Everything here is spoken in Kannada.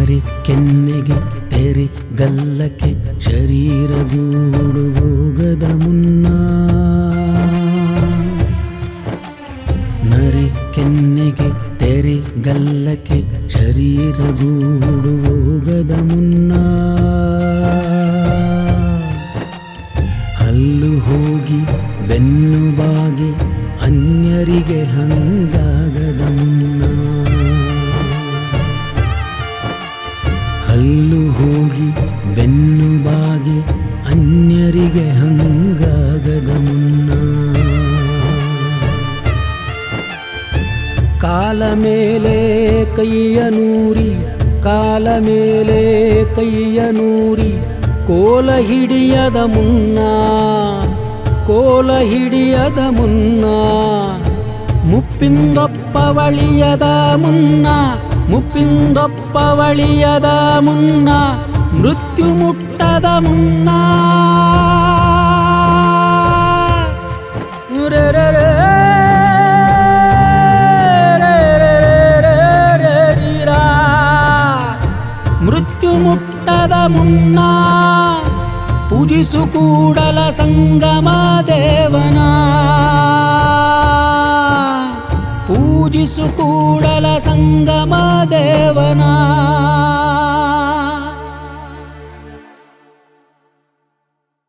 ನರಿ ಕೆನ್ನೆಗೆ ತೆರೆ ಗಲ್ಲಕ್ಕೆ ಶರೀರ ಗೂಡು ಹೋಗದ ಮುನ್ನ ನರಿ ಕೆನ್ನೆಗೆ ತೆರೆ ಗಲ್ಲಕ್ಕೆ ಶರೀರ ಗೂಡು ಹೋಗದ ಮುನ್ನ ಹಲ್ಲು ಹೋಗಿ ಬೆನ್ನು ಬಾಗಿ ಅನ್ಯರಿಗೆ ಹಂಗಾಗದ ಮುನ್ನ ಹಲ್ಲು ಹೋಗಿ ಬೆನ್ನು ಬಾಗಿ ಅನ್ಯರಿಗೆ ಹಂಗಾಗದ ಮುನ್ನ ಕಾಲ ಮೇಲೆ ಕೈಯ ನೂರಿ ಕಾಲ ಮೇಲೆ ಕೈಯ ನೂರಿ ಕೋಲ ಹಿಡಿಯದ ಮುನ್ನ ಕೋಲ ಹಿಡಿಯದ ಮುನ್ನ ಮುಪ್ಪಿಂದೊಪ್ಪವಳಿಯದ ಮುನ್ನ ಮುಪ್ಪಿಂದೊಪ್ಪವಳಿಯದ ಮುನ್ನ ಮೃತ್ಯು ಮುಟ್ಟದ ಮುನ್ನ ಮೃತ್ಯು ಮುಟ್ಟದ ಮುನ್ನ ಪೂಜಿಸು ಕೂಡಲ ಸಂಗಮ ದೇವನ ಪೂಜಿಸು ಕೂಡಲ ಸಂಗಮ ದೇವನ